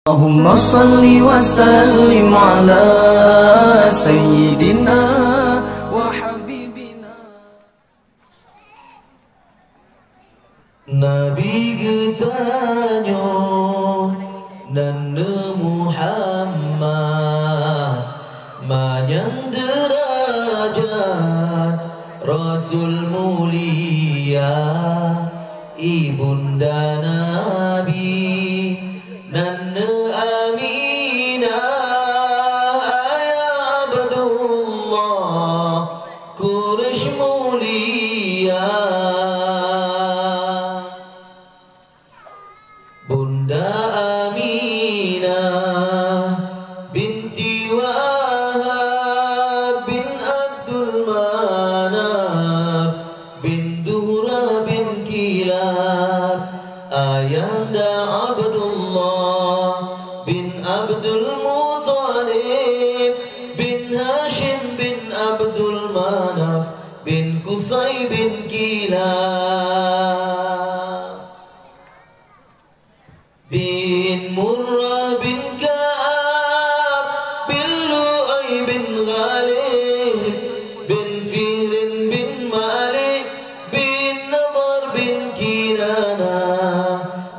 Allahumma salli wa sallim ala sayyidina wa habibina. Nabi getanyo Nanda Muhammad Manyang derajat Rasul mulia Ibunda Nabi Nanda Aminah Ayah Abdullah Quraish mulia Bunda Aminah binti Wahab bin Abdul Manaf bin Zuhra bin Kilab Ayanda Abdullah bin Abdul Muttalib bin Hashim bin Abdul Manaf bin Qusay bin Kilab bin Murrah bin Ka'ab bin Lu'ay bin Ghalib bin Firin bin Malik bin Nadar bin Kinana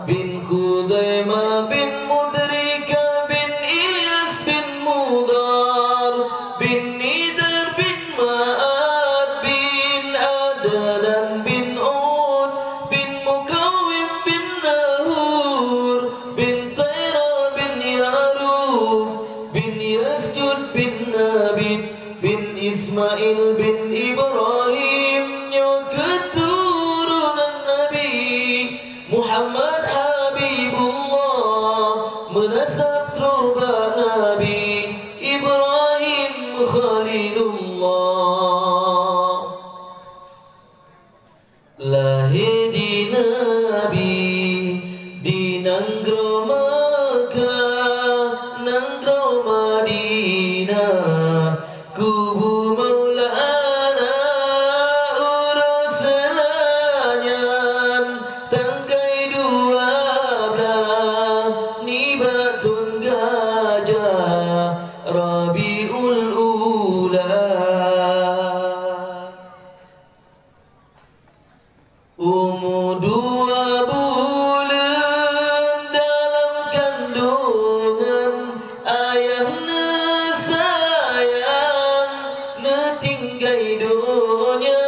bin Khuzaimah bin Mudrika bin Ilyas bin Mudar bin Nidar bin Ma'ad bin Adalan bin Ud bin Mukawwim bin Nahur bin Taira bin Yarub bin Yasjud bin Nabi bin Ismail bin Ibrahim yang keturunan Nabi Muhammad Habibullah menasab terubah Nabi Ibrahim Khalilullah lahir di Nabi di Nanggro Makkah Nanggro Madinah kubu Maulana urus selanyan tangkai 12 nibatun gajah Rabiul Ula umur 2 bulan dalam kandungan ayahnya sayang netinggai dunia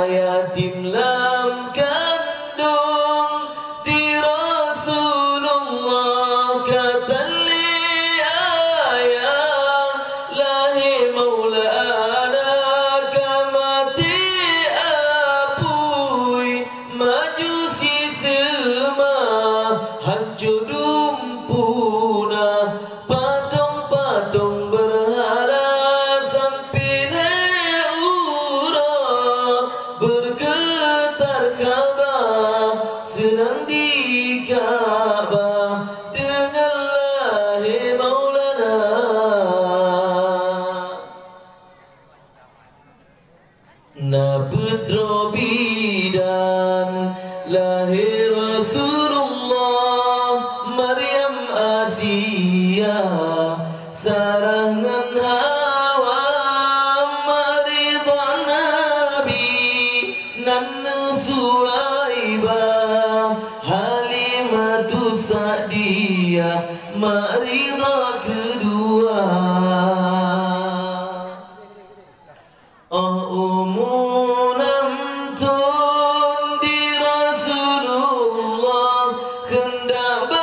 yatim lam kandung di Rasulullah kata li ayah lahir Maulana kamati apui majusi semua hancur dumpuna patung-patung berhala sampai ura bergetar Ka'bah senang di Ka'bah dengan lahir Maulana Nabudro bidan lahir Rasulullah Maryam Asia sarangan Hawa maridha Nabi Nana Suwaibah Halimatu Sa'diyah maridha kedua umunan tun di Rasulullah hendak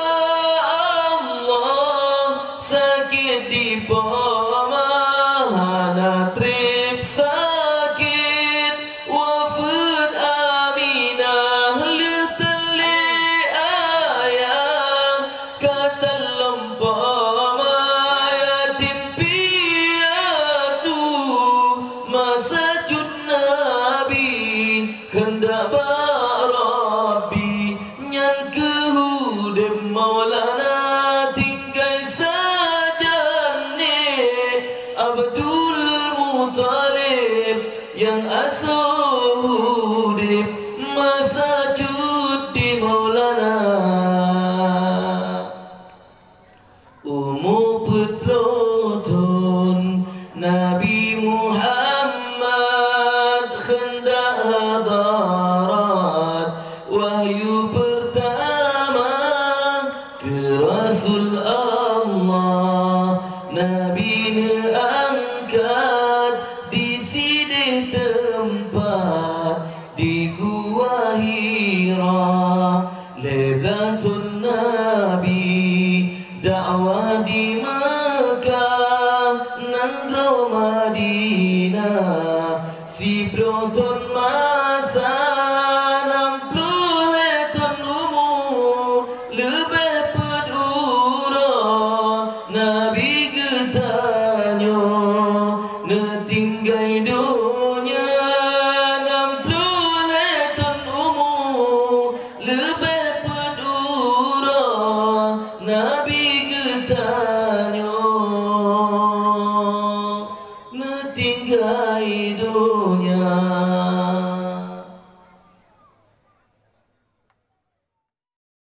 Allah sakit di pemahana trip sakit wafat Aminah leteli ayah kata lempama yatim piatu masa jud Nabi hendak barabi nyan kehudib Maulana tinggai saja ne Abdul Muttalib yang asuh hudib masa jud di Maulana umur berpelotun Nabi Muhammad hendak hadarat wahyu pertama ke Rasul Allah. Nabi angkat di sini tempat di Gua Hira, Lailatul Nabi dakwah di Makkah Nandro Madinah si proton masa 60 tahun umur lebih pedura Nabi getanyo netinggai dunia 60 tahun umur lebih pedura Nabi getanyo netinggai dunia